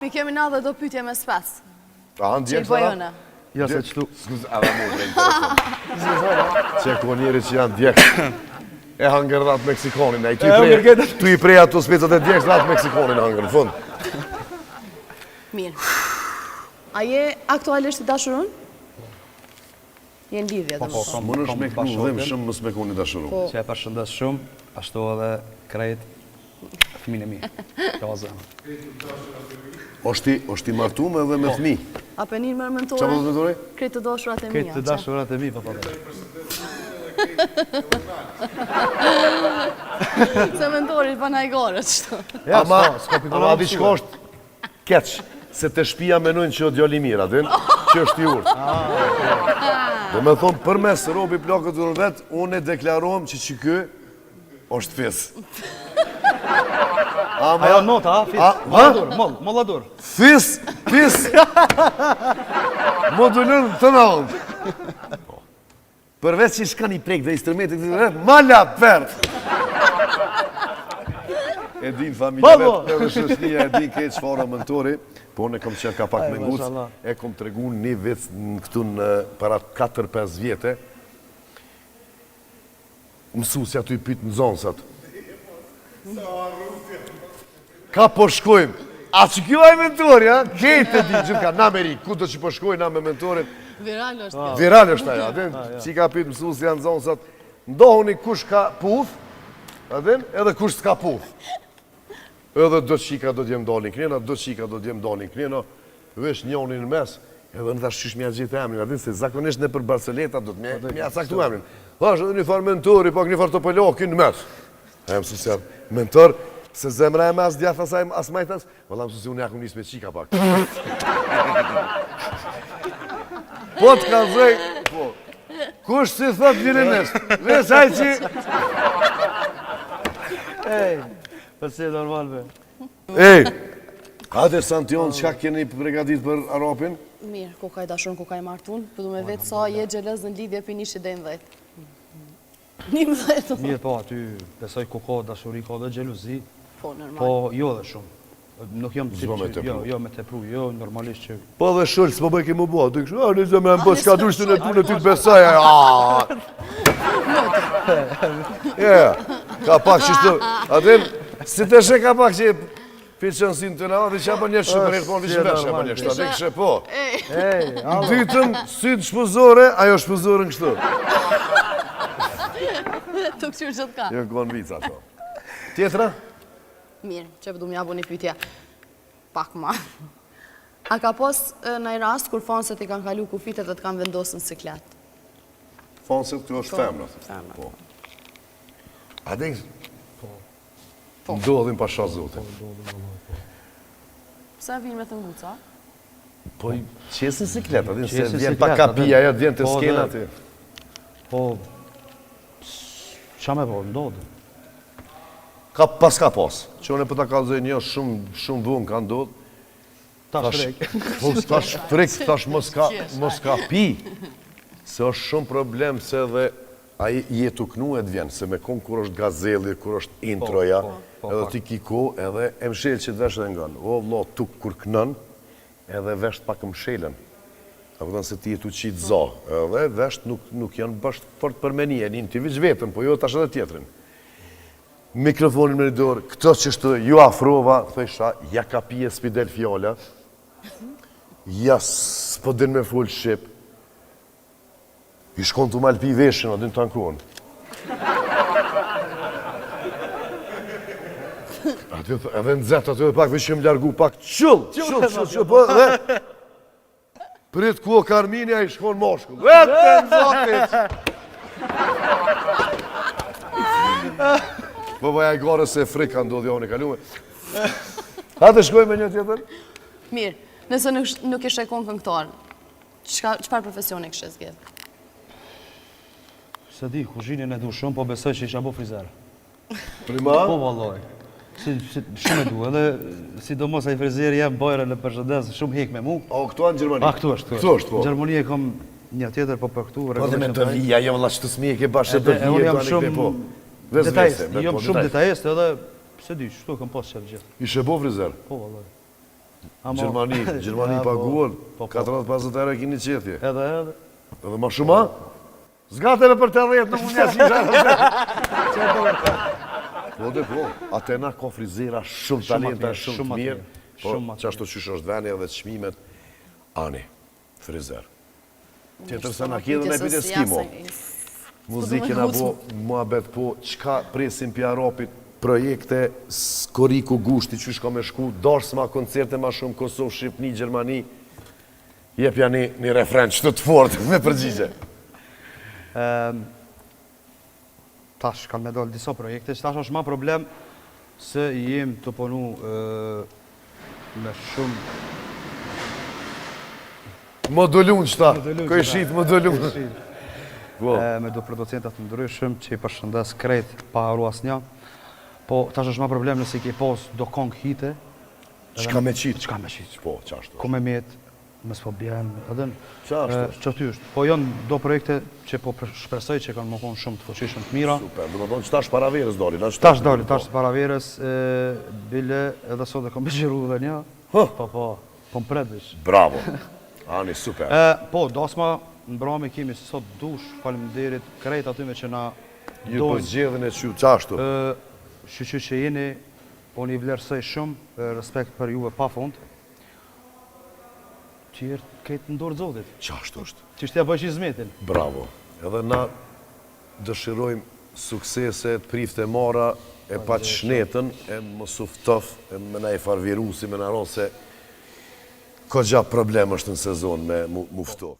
Mi kemi na dhe do pytje me spes. A, në Që i djekë bojone. Ja se qëtu. Skuz, a da mu dhe interesant. Që ko njeri që janë djekë. E hangër ratë Meksikonin. Tu i prej ato specat e djekës ratë Meksikonin hangër, në fund. Mirë. A je aktualisht i dashurun? Je në lidhje dhe më. Më nësh me kënu dhe më shumë mësë me kënu i dashurun. Që e përshëndes shumë, ashtu edhe krejt fëmijën e mi. Oshti martume dhe me fëmi. Apenin më rëmëntore. Qa më të dore? Kretë të dashurat e mija. Kretë të dashurat e mi, pa. Cementori i banajgore, qëto. Ama di shko është keq, se të shpia menojnë që o djali mira, din, që është i urtë. Dhe me thonë, për mes robi plakët të rëvet, unë e deklarohem që kë është fis. Ajo nota, fis. Molladur. Fis. Modulën të naonë. Përveç që shka një prejkë dhe instrumentit të rëvet, mala pert. E din familja vetë, edhe shëshnia e din këtë shfara mëntori, po në kom qenë ka pak me ngucë, e kom të regu një vec në këtu në para 4-5 vjetë, mësusja të i pytë në zonësat. Ka po shkojmë, a që kjo e mentori, a? Kejtë e di gjithë ka, në Amerikë, ku do që po shkojmë, na me mentorin. Viral është. Viral është aja, që ka pytë mësusja në zonësat, ndohuni kush ka puth, edhe kush s'ka puth. Edhe do qika do t'jem dalin kënjena, do qika do t'jem dalin kënjena, vesh njonin në mes, edhe në thash qysh mja gjithë emrin, se zakonisht në për Barceleta do t'mja caktu emrin. Thash edhe një farë mentori, pak një farë të pëllokin në mes. E mësus janë, mentor, se zemra e mes djath asaj asmajtas, valla mësus unë jaku njës me qika pak. Po t'ka zëj, po, kush si thot vjerinis, vesh haj që... Përse e normal, be. Ej, Ate Santion, qka keni pregatit për Arapin? Mirë, ku ka i dashurun, ku ka i martun, përdu me vetë sa je gjelez në lidhje për 1-10. 11. Mirë, po, aty besoj ku ka dashuri, ka dhe gjeluzi, Po, normal. po jo dhe shumë. Nuk jam Zdo me tepru. Jo, me tepru, jo, normalisht që... Po dhe shëllë, s'po bëj ke më bua, të kështë, në zemë në bësë ka dushtë në punë ty të besaj, ka pak qështu, atin, si të shë ka pak që piqën si në të nga, dhe që apë një shëpër e këpon, dhe që vesh apë një kështu, atë kështë po. Dytëm, sy të shpëzore, ajo shpëzore në kështu. Të këqyrë që të ka. Jo, kënë vica ato. Tjetra? Mirë, që përdu m'ja bu një pytja pak ma. A ka pos në i rast kur fanset i kanë kalu kufitet dhe të kanë vendosë në siklet? Fanset këtu është femra. Femra. A dhe ndodhin pa shah zotin. Pse vinë me të nguca? Po qesin siklet, a din se vjen pa kapia, ja vjen të skena aty. Po, qa me po, ndodhë. Ka pas, që unë e për ta kalzoj një shumë vunë ka ndodhë. Tash frek, tash mos ka pi, se është shumë problem se dhe a jetu kënu e të vjenë, se me konë kur është gazeli, kur është introja, edhe ti kiko, edhe e mshelë që të veshë dhe nganë. O, vlo, tuk kur kënën, edhe veshë pak mshelën. A pëtën se ti jetu qitë za, edhe veshë nuk janë bashkë fort për meni, e njën t'i vëqë vetën, po jo tash edhe tjetërin. Mikrofonin me një dorë, këto që shtë ju afrova, thësha, ja ka pije s'pidel fjalla, ja s'po din me full shqip, i shkon të malë pi veshën, a din të ankuon. Edhe në zetë aty dhe pak vishë më largu pak, qëllë, po dhe, prit ku o Karminja i shkon moshkull, vetë në zotit! Po bëja i gore se frika ndodhja unë i kalume. Hate shkoj me një tjetër? Mirë, nëse nuk ishe konë këngëtar, qëpar profesioni kështë zgjedh? Se di, kuzhinjen e du shumë, po besoj që isha bo frizer. Prima? Po, valloj. Shumë e du, edhe sidomos a i frizeri jem bajre në përshëndes, shumë hek me mu. O, këtu a në Gjermani? A, këtu është, po. Në Gjermani e kom një tjetër, po për këtu... Po dhe me të vija, jo valla që të smije ke bashkë të vija, unë jam shumë detajist, jam shumë detajist edhe, se di, shtu kam pas qëtë gjithë. Ishe bo frizer? Po, valloj. Gjermani paguon, 40-50 euro kini qetje. Edhe. Edhe ma shumë, a? Zgateve për 80, nuk unë jashtë Po dhe po, Atena ka frizera shumë talenta, shumë të mirë. Po, që ashtu qysh është veni edhe çmimet. Ani, frizer. Tjetër se na kjedhe në pite skimo. Muzikën a bo, muhabet po, qka presim pja Europit, projekte, Koriku Gushti, qysh ka me shku, dashës ma koncerte ma shumë, Kosovë, Shqipni, Gjermani, jepja një refren që të fort me përgjigje. Tash, kanë me dalë disa projekte, që tash është ma problem se jem të punu me shumë... Modulun qëta, këj shqit modulun. Me do producentat të ndryshëm që i përshëndes krejt pa haru asnja. Po, tash është ma problem nëse i ke pas do kong hite. Qka me qitë? Qka me qitë. Po, qashtu. Ku me metë, mes po bjen, edhe Qashtu. Qëty është. Po janë do projekte që po shpresoj që kanë më konë shumë të fuqishëm të mira. Super, do më thonë që tash paraverës doli. Tash doli, tash paraverës, bile edhe sot e kom begjiru dhe një. Po, më predvish. Bravo. Ani, super. Po, dasma në brami kemi sot dush, faleminderit krejt atyme që na Ju për zgjedhën e që qashtu. Shqyqy që jeni, po një vlerësoj shumë, respekt për juve pa fund. Qërë këtë ndorë zotit. Qashtu është. Që shtja bëjsh i zmetin. Bravo. Edhe na dëshirojmë suksese, të prifte mara, e pa që shnetën, e më suftof, e me na i farvirusi, me na rose, ko gja problem është në sezon me muftof.